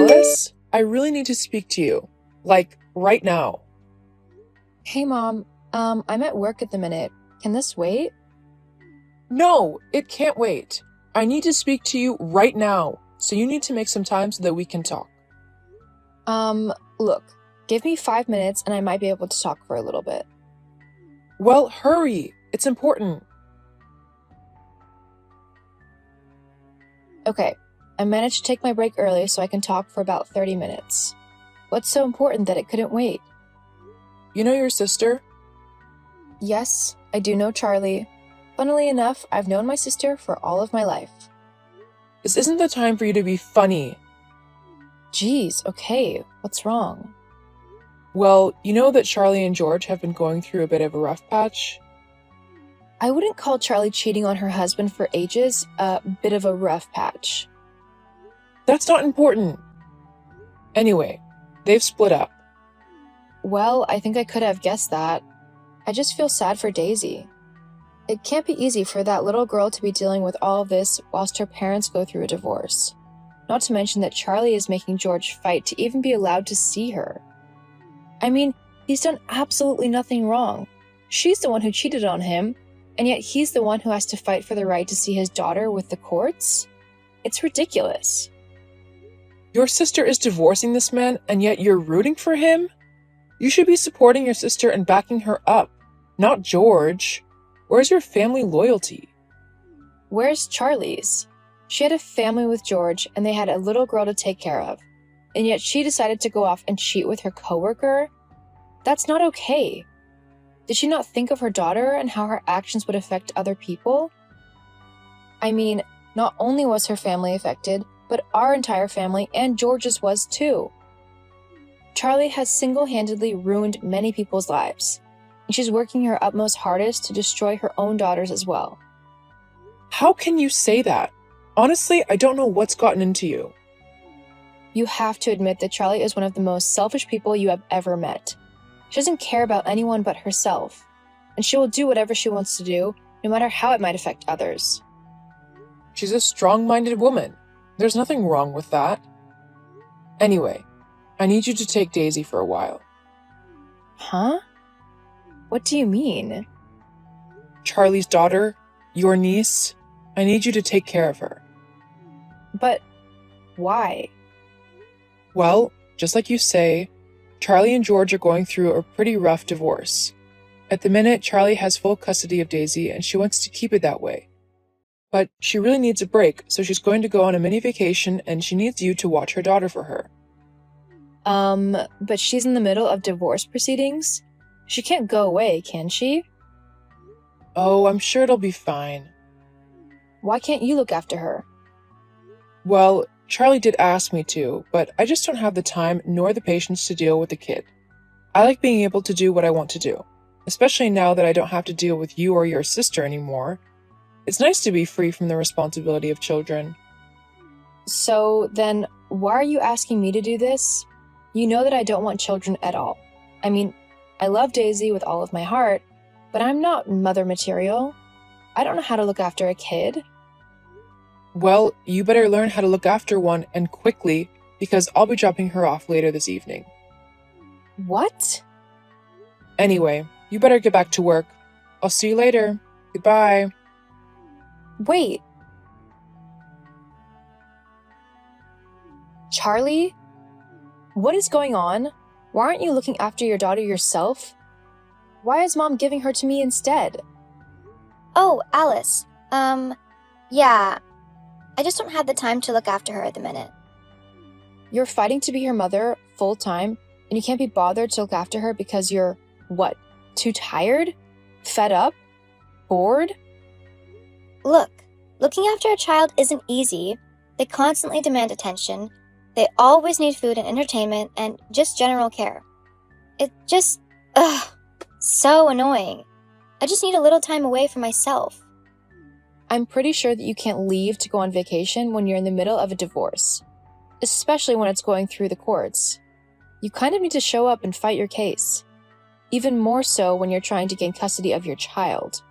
Alice, I really need to speak to you. Like, right now. Hey, Mom. I'm at work at the minute. Can this wait? No, it can't wait. I need to speak to you right now, so you need to make some time so that we can talk. Look, give me 5 minutes and I might be able to talk for a little bit. Well, hurry. It's important. Okay, I managed to take my break early so I can talk for about 30 minutes. What's so important that it couldn't wait? You know your sister? Yes, I do know Charlie. Funnily enough, I've known my sister for all of my life. This isn't the time for you to be funny. Geez, okay, what's wrong? Well, you know that Charlie and George have been going through a bit of a rough patch? I wouldn't call Charlie cheating on her husband for ages a bit of a rough patch. That's not important. Anyway, they've split up. Well, I think I could have guessed that. I just feel sad for Daisy. It can't be easy for that little girl to be dealing with all of this whilst her parents go through a divorce. Not to mention that Charlie is making George fight to even be allowed to see her. I mean, he's done absolutely nothing wrong. She's the one who cheated on him, and yet he's the one who has to fight for the right to see his daughter with the courts? It's ridiculous. Your sister is divorcing this man, and yet you're rooting for him? You should be supporting your sister and backing her up, not George. Where's your family loyalty? Where's Charlie's? She had a family with George, and they had a little girl to take care of. And yet she decided to go off and cheat with her coworker? That's not okay. Did she not think of her daughter and how her actions would affect other people? I mean, not only was her family affected, but our entire family and George's was too. Charlie has single-handedly ruined many people's lives, and she's working her utmost hardest to destroy her own daughters as well. How can you say that? Honestly, I don't know what's gotten into you. You have to admit that Charlie is one of the most selfish people you have ever met. She doesn't care about anyone but herself, and she will do whatever she wants to do, no matter how it might affect others. She's a strong-minded woman. There's nothing wrong with that. Anyway, I need you to take Daisy for a while. Huh? What do you mean? Charlie's daughter, your niece, I need you to take care of her. But why? Well, just like you say, Charlie and George are going through a pretty rough divorce. At the minute, Charlie has full custody of Daisy and she wants to keep it that way. But she really needs a break, so she's going to go on a mini vacation and she needs you to watch her daughter for her. But she's in the middle of divorce proceedings? She can't go away, can she? Oh, I'm sure it'll be fine. Why can't you look after her? Well, Charlie did ask me to, but I just don't have the time nor the patience to deal with the kid. I like being able to do what I want to do, especially now that I don't have to deal with you or your sister anymore. It's nice to be free from the responsibility of children. So then, why are you asking me to do this? You know that I don't want children at all. I mean, I love Daisy with all of my heart, but I'm not mother material. I don't know how to look after a kid. Well, you better learn how to look after one, and quickly, because I'll be dropping her off later this evening. What? Anyway, you better get back to work. I'll see you later. Goodbye. Wait. Charlie? What is going on? Why aren't you looking after your daughter yourself? Why is Mom giving her to me instead? Oh, Alice. Yeah. I just don't have the time to look after her at the minute. You're fighting to be her mother full-time, and you can't be bothered to look after her because you're, what, too tired? Fed up? Bored? Look, looking after a child isn't easy. They constantly demand attention. They always need food and entertainment and just general care. It just, so annoying. I just need a little time away for myself. I'm pretty sure that you can't leave to go on vacation when you're in the middle of a divorce, especially when it's going through the courts. You kind of need to show up and fight your case. Even more so when you're trying to gain custody of your child.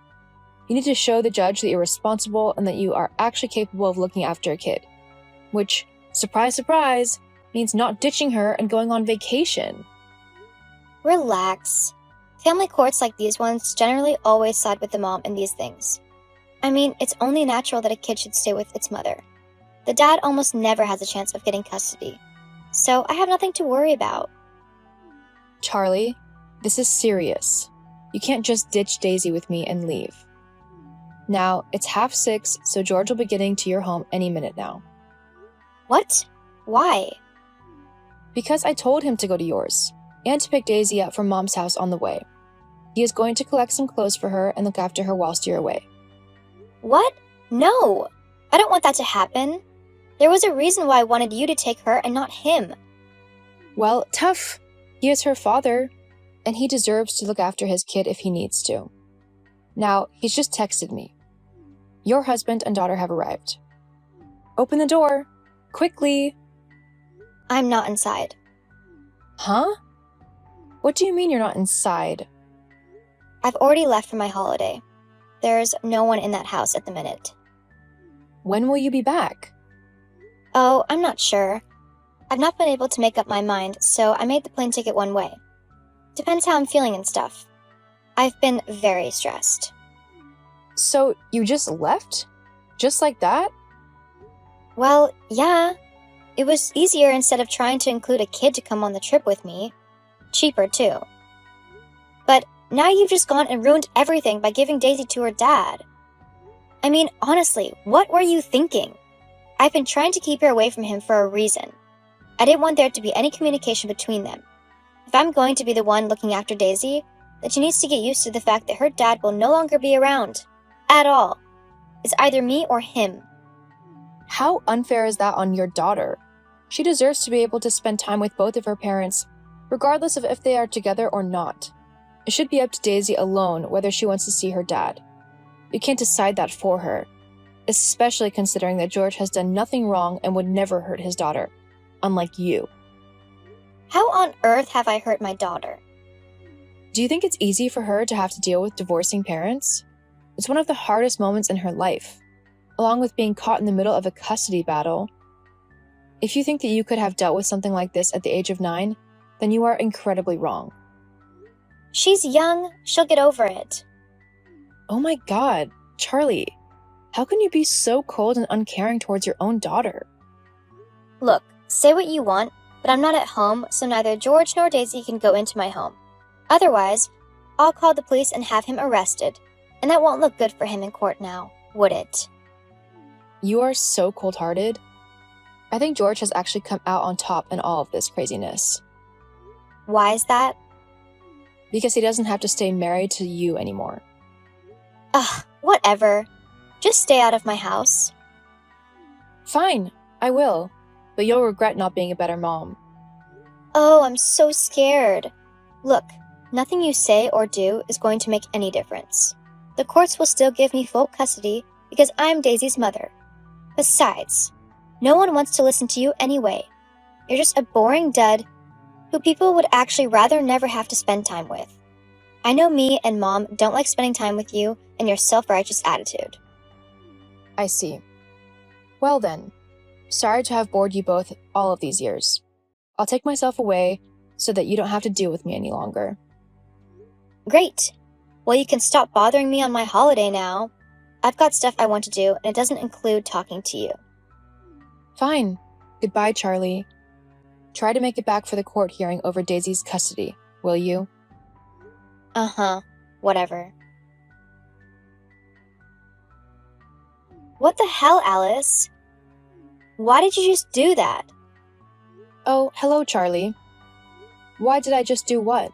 You need to show the judge that you're responsible and that you are actually capable of looking after a kid. Which, surprise, surprise, means not ditching her and going on vacation. Relax. Family courts like these ones generally always side with the mom in these things. I mean, it's only natural that a kid should stay with its mother. The dad almost never has a chance of getting custody, so I have nothing to worry about. Charlie, this is serious. You can't just ditch Daisy with me and leave. Now, it's 6:30, so George will be getting to your home any minute now. What? Why? Because I told him to go to yours, and to pick Daisy up from Mom's house on the way. He is going to collect some clothes for her and look after her whilst you're away. What? No! I don't want that to happen. There was a reason why I wanted you to take her and not him. Well, tough. He is her father, and he deserves to look after his kid if he needs to. Now, he's just texted me. Your husband and daughter have arrived. Open the door. Quickly. I'm not inside. Huh? What do you mean you're not inside? I've already left for my holiday. There's no one in that house at the minute. When will you be back? Oh, I'm not sure. I've not been able to make up my mind, so I made the plane ticket one way. Depends how I'm feeling and stuff. I've been very stressed. So, you just left? Just like that? Well, yeah. It was easier instead of trying to include a kid to come on the trip with me. Cheaper, too. But now you've just gone and ruined everything by giving Daisy to her dad. I mean, honestly, what were you thinking? I've been trying to keep her away from him for a reason. I didn't want there to be any communication between them. If I'm going to be the one looking after Daisy, then she needs to get used to the fact that her dad will no longer be around. At all. It's either me or him. How unfair is that on your daughter? She deserves to be able to spend time with both of her parents, regardless of if they are together or not. It should be up to Daisy alone whether she wants to see her dad. You can't decide that for her, especially considering that George has done nothing wrong and would never hurt his daughter, unlike you. How on earth have I hurt my daughter? Do you think it's easy for her to have to deal with divorcing parents? It's one of the hardest moments in her life, along with being caught in the middle of a custody battle. If you think that you could have dealt with something like this at the age of 9, then you are incredibly wrong. She's young. She'll get over it. Oh my God, Charlie, how can you be so cold and uncaring towards your own daughter? Look, say what you want, but I'm not at home, so neither George nor Daisy can go into my home. Otherwise, I'll call the police and have him arrested, and that won't look good for him in court now, would it? You are so cold-hearted. I think George has actually come out on top in all of this craziness. Why is that? Because he doesn't have to stay married to you anymore. Ugh, whatever. Just stay out of my house. Fine, I will, but you'll regret not being a better mom. Oh, I'm so scared. Look, nothing you say or do is going to make any difference. The courts will still give me full custody because I'm Daisy's mother. Besides, no one wants to listen to you anyway. You're just a boring dud who people would actually rather never have to spend time with. I know me and Mom don't like spending time with you and your self-righteous attitude. I see. Well then, sorry to have bored you both all of these years. I'll take myself away so that you don't have to deal with me any longer. Great. Well, you can stop bothering me on my holiday now. I've got stuff I want to do, and it doesn't include talking to you. Fine. Goodbye, Charlie. Try to make it back for the court hearing over Daisy's custody, will you? Uh-huh. Whatever. What the hell, Alice? Why did you just do that? Oh, hello, Charlie. Why did I just do what?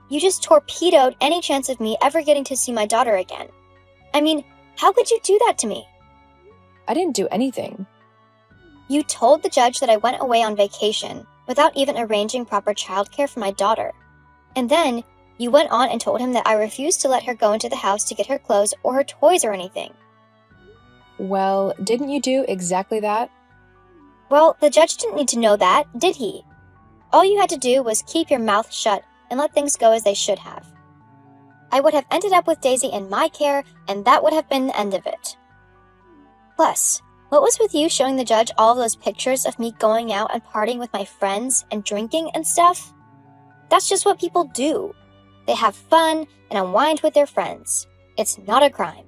You just torpedoed any chance of me ever getting to see my daughter again. I mean, how could you do that to me? I didn't do anything. You told the judge that I went away on vacation without even arranging proper childcare for my daughter. And then you went on and told him that I refused to let her go into the house to get her clothes or her toys or anything. Well, didn't you do exactly that? Well, the judge didn't need to know that, did he? All you had to do was keep your mouth shut and let things go as they should have. I would have ended up with Daisy in my care, and that would have been the end of it. Plus, What was with you showing the judge all of those pictures of me going out and partying with my friends and drinking and stuff? That's just what people do. They have fun and unwind with their friends. It's not a crime.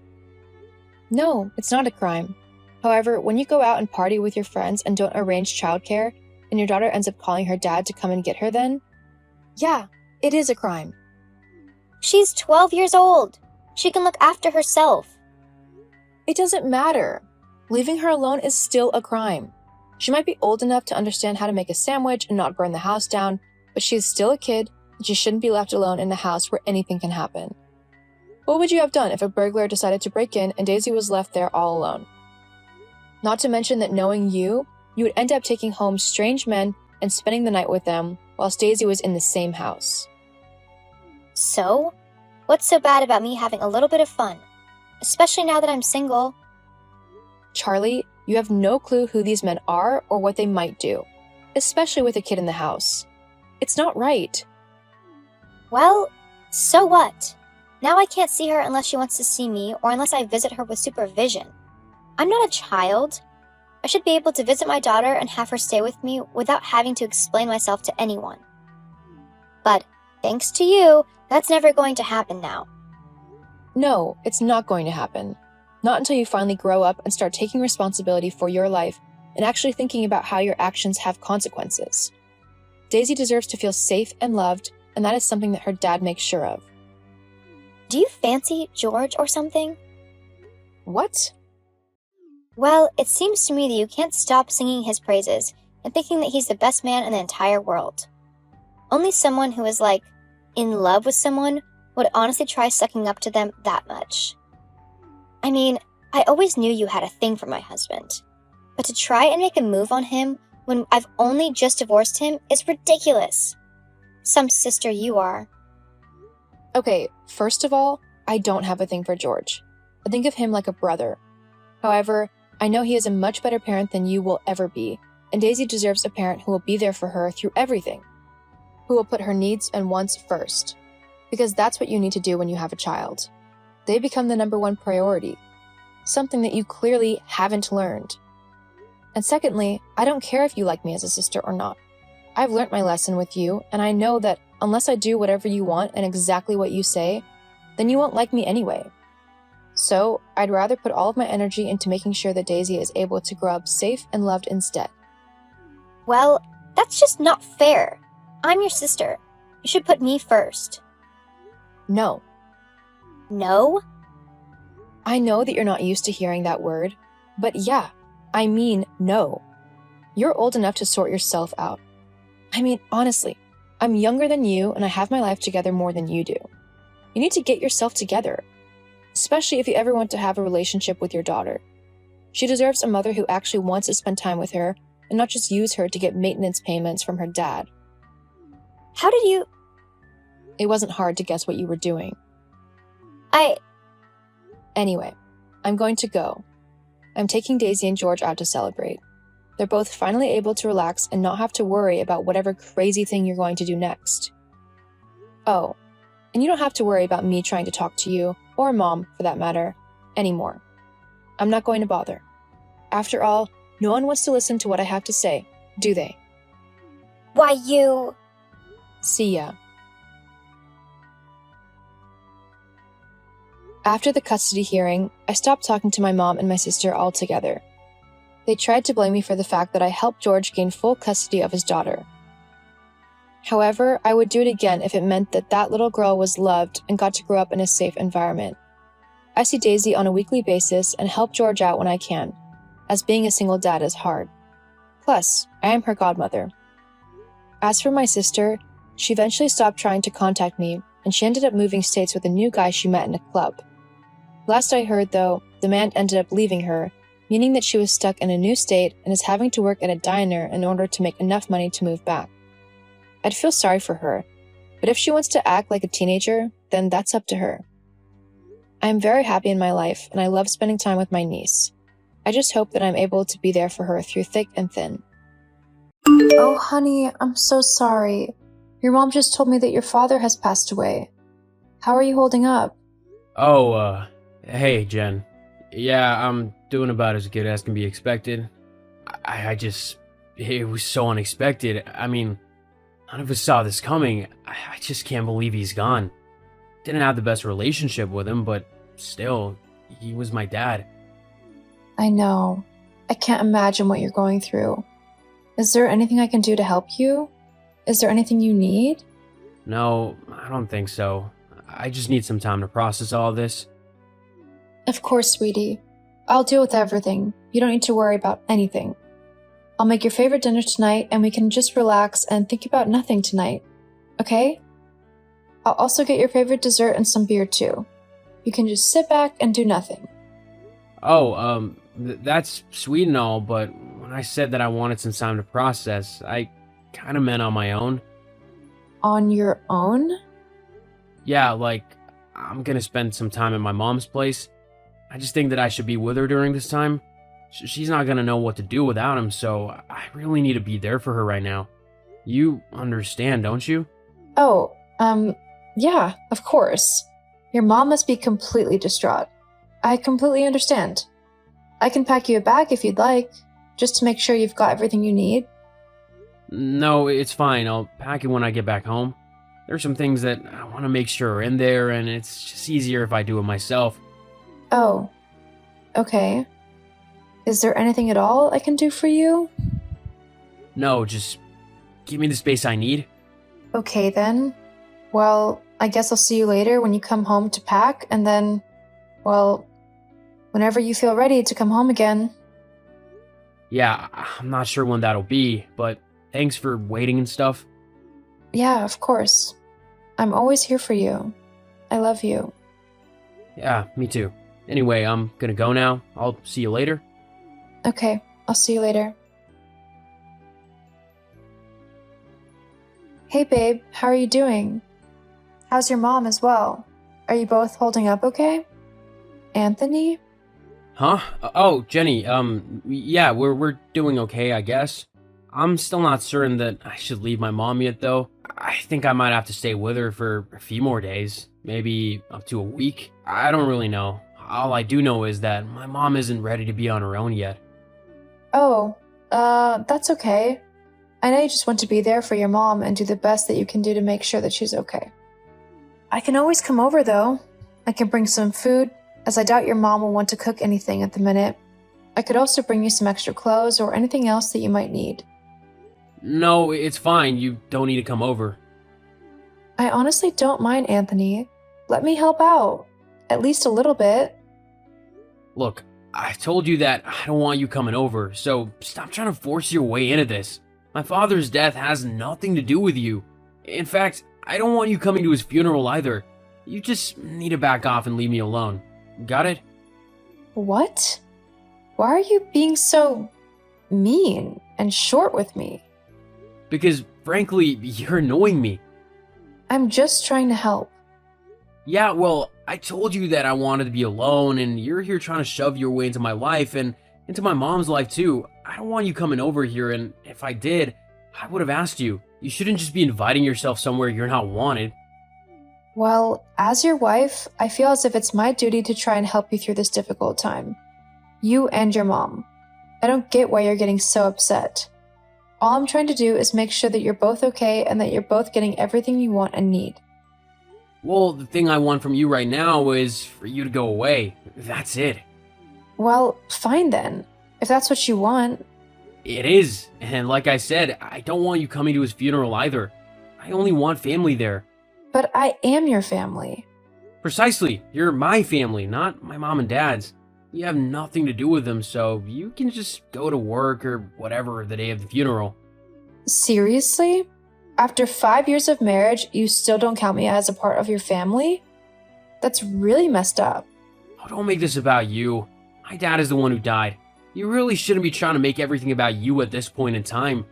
No, it's not a crime. However, when you go out and party with your friends and don't arrange childcare, and your daughter ends up calling her dad to come and get her then, yeah, it is a crime. She's 12 years old. She can look after herself. It doesn't matter. Leaving her alone is still a crime. She might be old enough to understand how to make a sandwich and not burn the house down, but she is still a kid, and she shouldn't be left alone in a house where anything can happen. What would you have done if a burglar decided to break in and Daisy was left there all alone? Not to mention that knowing you would end up taking home strange men and spending the night with them, whilst Daisy was in the same house. So? What's so bad about me having a little bit of fun? Especially now that I'm single. Charlie, you have no clue who these men are or what they might do, especially with a kid in the house. It's not right. Well, so what? Now I can't see her unless she wants to see me or unless I visit her with supervision. I'm not a child. I should be able to visit my daughter and have her stay with me without having to explain myself to anyone. But thanks to you, that's never going to happen now. No, it's not going to happen. Not until you finally grow up and start taking responsibility for your life and actually thinking about how your actions have consequences. Daisy deserves to feel safe and loved, and that is something that her dad makes sure of. Do you fancy George or something? What? Well, it seems to me that you can't stop singing his praises and thinking that he's the best man in the entire world. Only someone who is, in love with someone would honestly try sucking up to them that much. I mean, I always knew you had a thing for my husband. But to try and make a move on him when I've only just divorced him is ridiculous. Some sister you are. Okay, first of all, I don't have a thing for George. I think of him like a brother. However, I know he is a much better parent than you will ever be, and Daisy deserves a parent who will be there for her through everything, who will put her needs and wants first, because that's what you need to do when you have a child. They become the number one priority, something that you clearly haven't learned. And secondly, I don't care if you like me as a sister or not. I've learned my lesson with you, and I know that unless I do whatever you want and exactly what you say, then you won't like me anyway. So, I'd rather put all of my energy into making sure that Daisy is able to grow up safe and loved instead. Well, that's just not fair. I'm your sister. You should put me first. No. No? I know that you're not used to hearing that word, but yeah, I mean no. You're old enough to sort yourself out. I mean, honestly, I'm younger than you and I have my life together more than you do. You need to get yourself together, especially if you ever want to have a relationship with your daughter. She deserves a mother who actually wants to spend time with her and not just use her to get maintenance payments from her dad. How did you... It wasn't hard to guess what you were doing. Anyway, I'm going to go. I'm taking Daisy and George out to celebrate. They're both finally able to relax and not have to worry about whatever crazy thing you're going to do next. Oh, and you don't have to worry about me trying to talk to you, or Mom, for that matter, anymore. I'm not going to bother. After all, no one wants to listen to what I have to say, do they? Why, you... See ya. After the custody hearing, I stopped talking to my mom and my sister altogether. They tried to blame me for the fact that I helped George gain full custody of his daughter. However, I would do it again if it meant that that little girl was loved and got to grow up in a safe environment. I see Daisy on a weekly basis and help George out when I can, as being a single dad is hard. Plus, I am her godmother. As for my sister, she eventually stopped trying to contact me, and she ended up moving states with a new guy she met in a club. Last I heard, though, the man ended up leaving her, meaning that she was stuck in a new state and is having to work at a diner in order to make enough money to move back. I'd feel sorry for her, but if she wants to act like a teenager, then that's up to her. I am very happy in my life, and I love spending time with my niece. I just hope that I'm able to be there for her through thick and thin. Oh, honey, I'm so sorry. Your mom just told me that your father has passed away. How are you holding up? Oh, hey, Jen. Yeah, I'm doing about as good as can be expected. It was so unexpected. I mean, none of us saw this coming. I just can't believe he's gone. Didn't have the best relationship with him, but still, he was my dad. I know. I can't imagine what you're going through. Is there anything I can do to help you? Is there anything you need? No, I don't think so. I just need some time to process all this. Of course, sweetie. I'll deal with everything. You don't need to worry about anything. I'll make your favorite dinner tonight and we can just relax and think about nothing tonight. Okay? I'll also get your favorite dessert and some beer too. You can just sit back and do nothing. Oh, that's sweet and all, but when I said that I wanted some time to process, I kind of meant on my own. On your own? Yeah, like, I'm gonna spend some time at my mom's place. I just think that I should be with her during this time. She's not gonna know what to do without him, so I really need to be there for her right now. You understand, don't you? Oh, yeah, of course. Your mom must be completely distraught. I completely understand. I can pack you a bag if you'd like, just to make sure you've got everything you need. No, it's fine. I'll pack it when I get back home. There's some things that I want to make sure are in there, and it's just easier if I do it myself. Oh, okay. Is there anything at all I can do for you? No, just give me the space I need. Okay then. Well, I guess I'll see you later when you come home to pack, and then, well, whenever you feel ready to come home again. Yeah, I'm not sure when that'll be, but thanks for waiting and stuff. Yeah, of course. I'm always here for you. I love you. Yeah, me too. Anyway, I'm gonna go now. I'll see you later. Okay, I'll see you later. Hey babe, how are you doing? How's your mom as well? Are you both holding up okay? Anthony? Huh? Oh, Jenny, yeah, we're doing okay, I guess. I'm still not certain that I should leave my mom yet, though. I think I might have to stay with her for a few more days, maybe up to a week. I don't really know. All I do know is that my mom isn't ready to be on her own yet. Oh, that's okay. I know you just want to be there for your mom and do the best that you can do to make sure that she's okay. I can always come over, though. I can bring some food, as I doubt your mom will want to cook anything at the minute. I could also bring you some extra clothes or anything else that you might need. No, it's fine. You don't need to come over. I honestly don't mind, Anthony. Let me help out. At least a little bit. Look, I told you that I don't want you coming over, so stop trying to force your way into this. My father's death has nothing to do with you. In fact, I don't want you coming to his funeral either. You just need to back off and leave me alone. Got it? What? Why are you being so mean and short with me? Because, frankly, you're annoying me. I'm just trying to help. Yeah, well, I told you that I wanted to be alone, and you're here trying to shove your way into my life and into my mom's life too. I don't want you coming over here, and if I did, I would have asked you. You shouldn't just be inviting yourself somewhere you're not wanted. Well, as your wife, I feel as if it's my duty to try and help you through this difficult time. You and your mom. I don't get why you're getting so upset. All I'm trying to do is make sure that you're both okay and that you're both getting everything you want and need. Well, the thing I want from you right now is for you to go away. That's it. Well, fine then. If that's what you want. It is. And like I said, I don't want you coming to his funeral either. I only want family there. But I am your family. Precisely. You're my family, not my mom and dad's. You have nothing to do with them, so you can just go to work or whatever the day of the funeral. Seriously? After 5 years of marriage, you still don't count me as a part of your family? That's really messed up. Oh, don't make this about you. My dad is the one who died. You really shouldn't be trying to make everything about you at this point in time.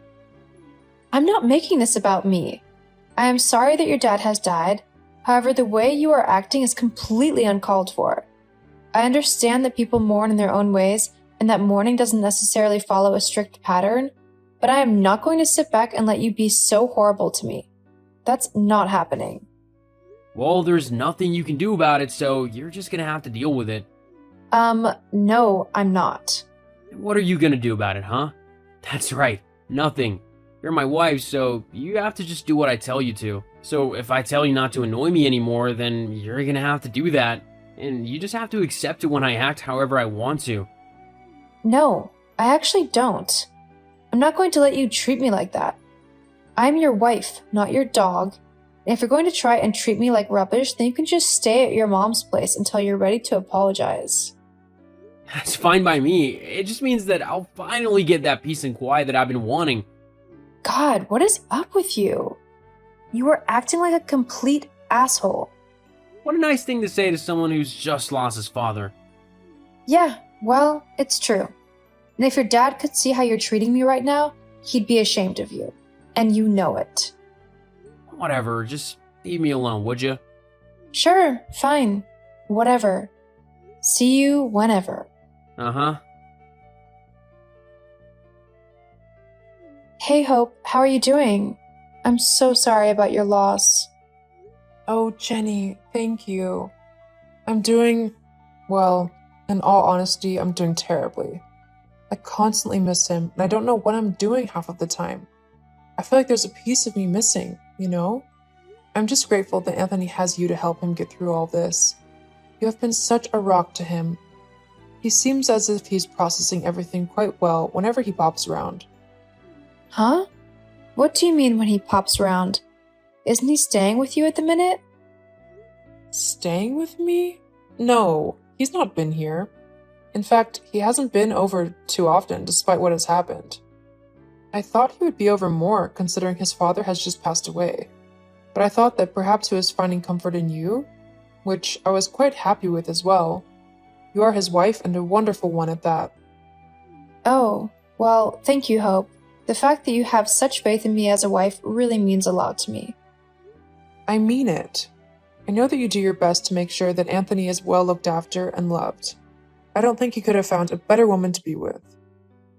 I'm not making this about me. I am sorry that your dad has died. However, the way you are acting is completely uncalled for. I understand that people mourn in their own ways and that mourning doesn't necessarily follow a strict pattern, but I am not going to sit back and let you be so horrible to me. That's not happening. Well, there's nothing you can do about it, so you're just gonna have to deal with it. No, I'm not. What are you gonna do about it, huh? That's right, nothing. You're my wife, so you have to just do what I tell you to. So if I tell you not to annoy me anymore, then you're gonna have to do that. And you just have to accept it when I act however I want to. No, I actually don't. I'm not going to let you treat me like that. I'm your wife, not your dog. And if you're going to try and treat me like rubbish, then you can just stay at your mom's place until you're ready to apologize. That's fine by me. It just means that I'll finally get that peace and quiet that I've been wanting. God, what is up with you? You are acting like a complete asshole. What a nice thing to say to someone who's just lost his father. Yeah, well, it's true. And if your dad could see how you're treating me right now, he'd be ashamed of you. And you know it. Whatever, just leave me alone, would you? Sure, fine. Whatever. See you whenever. Uh-huh. Hey, Hope, how are you doing? I'm so sorry about your loss. Oh, Jenny, thank you. I'm doing, well, in all honesty, I'm doing terribly. I constantly miss him, and I don't know what I'm doing half of the time. I feel like there's a piece of me missing, you know? I'm just grateful that Anthony has you to help him get through all this. You have been such a rock to him. He seems as if he's processing everything quite well whenever he pops around. Huh? What do you mean when he pops around? Isn't he staying with you at the minute? Staying with me? No, he's not been here. In fact, he hasn't been over too often, despite what has happened. I thought he would be over more, considering his father has just passed away. But I thought that perhaps he was finding comfort in you, which I was quite happy with as well. You are his wife, and a wonderful one at that. Oh, well, thank you, Hope. The fact that you have such faith in me as a wife really means a lot to me. I mean it. I know that you do your best to make sure that Anthony is well looked after and loved. I don't think you could have found a better woman to be with.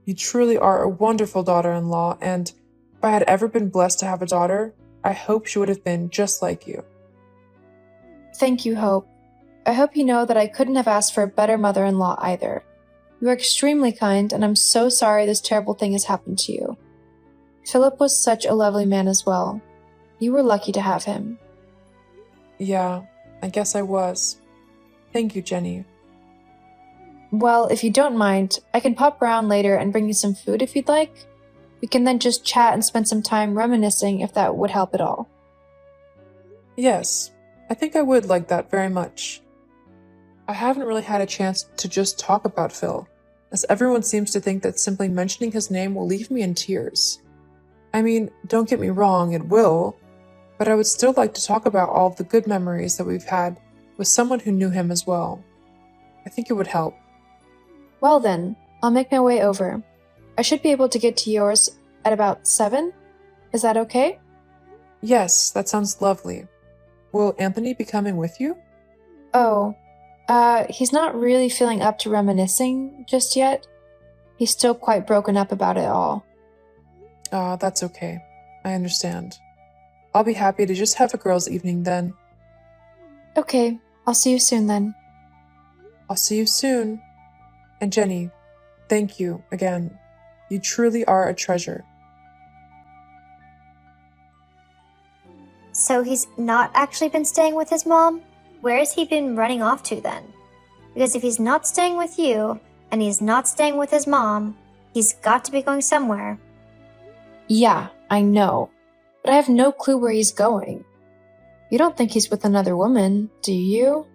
You truly are a wonderful daughter-in-law, and if I had ever been blessed to have a daughter, I hope she would have been just like you. Thank you, Hope. I hope you know that I couldn't have asked for a better mother-in-law either. You are extremely kind, and I'm so sorry this terrible thing has happened to you. Philip was such a lovely man as well. You were lucky to have him. Yeah, I guess I was. Thank you, Jenny. Well, if you don't mind, I can pop around later and bring you some food if you'd like. We can then just chat and spend some time reminiscing if that would help at all. Yes, I think I would like that very much. I haven't really had a chance to just talk about Phil, as everyone seems to think that simply mentioning his name will leave me in tears. I mean, don't get me wrong, it will, but I would still like to talk about all of the good memories that we've had with someone who knew him as well. I think it would help. Well then, I'll make my way over. I should be able to get to yours at about 7? Is that okay? Yes, that sounds lovely. Will Anthony be coming with you? Oh, he's not really feeling up to reminiscing just yet. He's still quite broken up about it all. That's okay. I understand. I'll be happy to just have a girls' evening then. Okay, I'll see you soon then. I'll see you soon. And Jenny, thank you again. You truly are a treasure. So he's not actually been staying with his mom? Where has he been running off to then? Because if he's not staying with you, and he's not staying with his mom, he's got to be going somewhere. Yeah, I know. But I have no clue where he's going. You don't think he's with another woman, do you?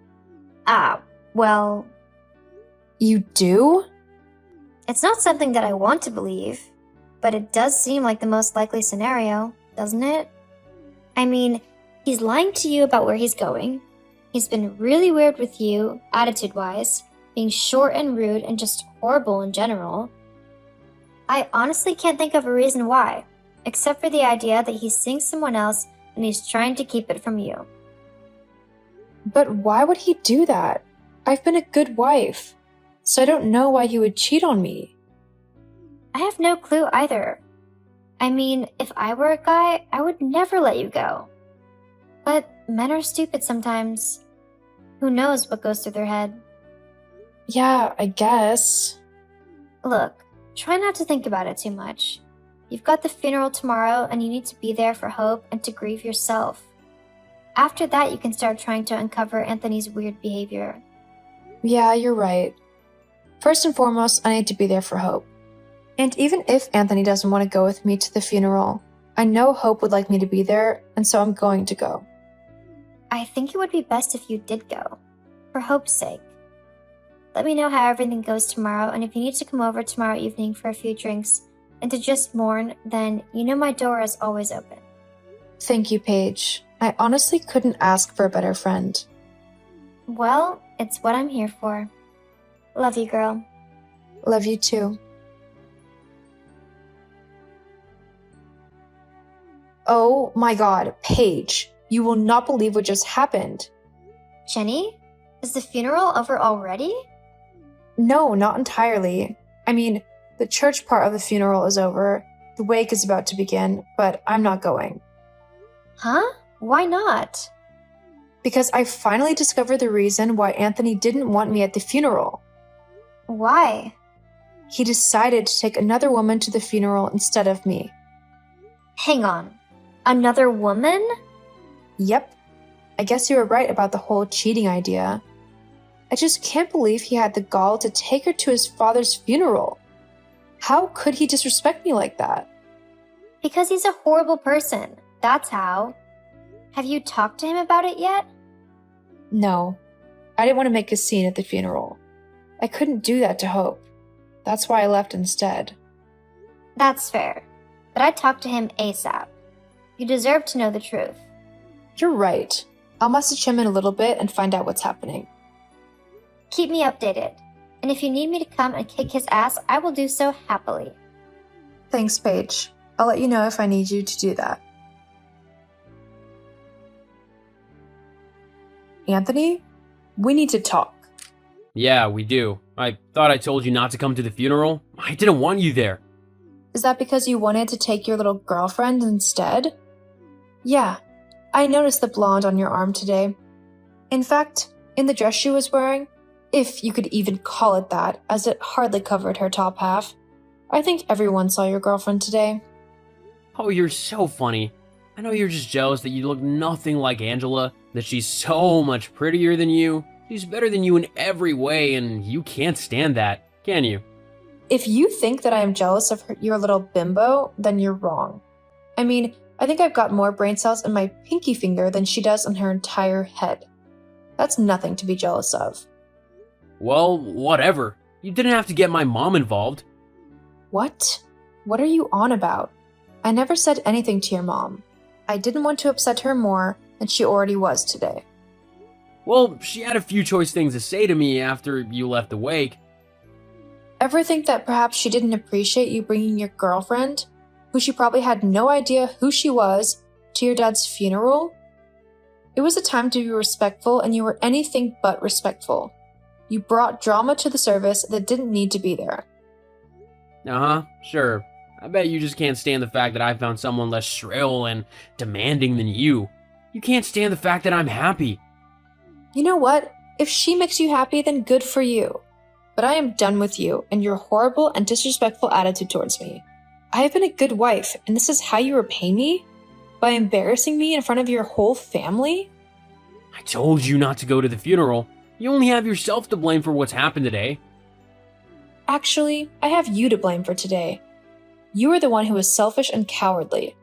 Well, You do? it's not something that I want to believe, but it does seem like the most likely scenario, doesn't it? I mean, he's lying to you about where he's going. He's been really weird with you, attitude-wise, being short and rude and just horrible in general. I honestly can't think of a reason why, except for the idea that he's seeing someone else and he's trying to keep it from you. But why would he do that? I've been a good wife, so I don't know why he would cheat on me. I have no clue either. I mean, if I were a guy, I would never let you go. But men are stupid sometimes. Who knows what goes through their head? Yeah, I guess. Look, try not to think about it too much. You've got the funeral tomorrow, and you need to be there for Hope and to grieve yourself. After that, you can start trying to uncover Anthony's weird behavior. Yeah, you're right. First and foremost, I need to be there for Hope. And even if Anthony doesn't want to go with me to the funeral, I know Hope would like me to be there, and so I'm going to go. I think it would be best if you did go, for Hope's sake. Let me know how everything goes tomorrow, and if you need to come over tomorrow evening for a few drinks and to just mourn, then you know my door is always open. Thank you, Paige. I honestly couldn't ask for a better friend. Well, it's what I'm here for. Love you, girl. Love you too. Oh my god, Paige. You will not believe what just happened. Jenny, is the funeral over already? No, not entirely. I mean, the church part of the funeral is over. The wake is about to begin, but I'm not going. Huh? Why not? Because I finally discovered the reason why Anthony didn't want me at the funeral. Why? He decided to take another woman to the funeral instead of me. Hang on. Another woman? Yep. I guess you were right about the whole cheating idea. I just can't believe he had the gall to take her to his father's funeral. How could he disrespect me like that? Because he's a horrible person. That's how. Have you talked to him about it yet? No. I didn't want to make a scene at the funeral. I couldn't do that to Hope. That's why I left instead. That's fair. But I'd talk to him ASAP. You deserve to know the truth. You're right. I'll message him in a little bit and find out what's happening. Keep me updated. And if you need me to come and kick his ass, I will do so happily. Thanks, Paige. I'll let you know if I need you to do that. Anthony, we need to talk. Yeah, we do. I thought I told you not to come to the funeral. I didn't want you there. Is that because you wanted to take your little girlfriend instead? Yeah, I noticed the blonde on your arm today. In fact, in the dress she was wearing, if you could even call it that, as it hardly covered her top half. I think everyone saw your girlfriend today. Oh, you're so funny. I know you're just jealous that you look nothing like Angela, that she's so much prettier than you. She's better than you in every way, and you can't stand that, can you? If you think that I am jealous of your little bimbo, then you're wrong. I mean, I think I've got more brain cells in my pinky finger than she does in her entire head. That's nothing to be jealous of. Well, whatever. You didn't have to get my mom involved. What? What are you on about? I never said anything to your mom. I didn't want to upset her more than she already was today. Well, she had a few choice things to say to me after you left the wake. Ever think that perhaps she didn't appreciate you bringing your girlfriend, who she probably had no idea who she was, to your dad's funeral? It was a time to be respectful, and you were anything but respectful. You brought drama to the service that didn't need to be there. Uh-huh, sure. I bet you just can't stand the fact that I found someone less shrill and demanding than you. You can't stand the fact that I'm happy. You know what? If she makes you happy, then good for you. But I am done with you and your horrible and disrespectful attitude towards me. I have been a good wife, and this is how you repay me? By embarrassing me in front of your whole family? I told you not to go to the funeral. You only have yourself to blame for what's happened today. Actually, I have you to blame for today. You were the one who was selfish and cowardly.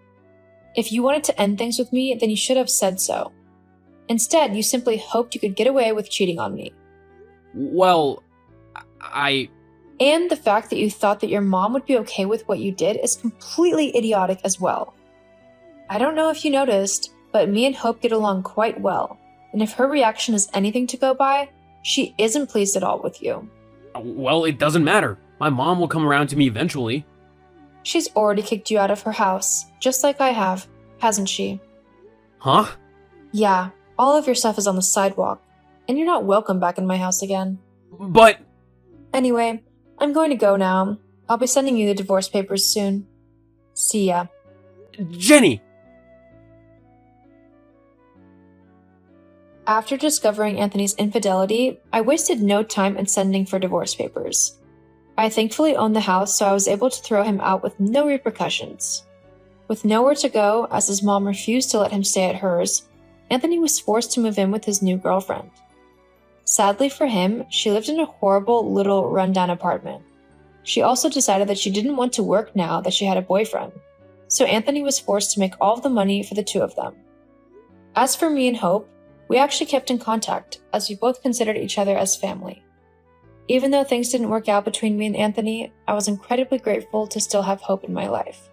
If you wanted to end things with me, then you should have said so. Instead, you simply hoped you could get away with cheating on me. Well, And the fact that you thought that your mom would be okay with what you did is completely idiotic as well. I don't know if you noticed, but me and Hope get along quite well, and if her reaction is anything to go by, she isn't pleased at all with you. Well, it doesn't matter. My mom will come around to me eventually. She's already kicked you out of her house, just like I have, hasn't she? Huh? Yeah, all of your stuff is on the sidewalk, and you're not welcome back in my house again. But... Anyway, I'm going to go now. I'll be sending you the divorce papers soon. See ya. Jenny! After discovering Anthony's infidelity, I wasted no time in sending for divorce papers. I thankfully owned the house, so I was able to throw him out with no repercussions. With nowhere to go, as his mom refused to let him stay at hers, Anthony was forced to move in with his new girlfriend. Sadly for him, she lived in a horrible little rundown apartment. She also decided that she didn't want to work now that she had a boyfriend, so Anthony was forced to make all of the money for the two of them. As for me and Hope, we actually kept in contact, as we both considered each other as family. Even though things didn't work out between me and Anthony, I was incredibly grateful to still have Hope in my life.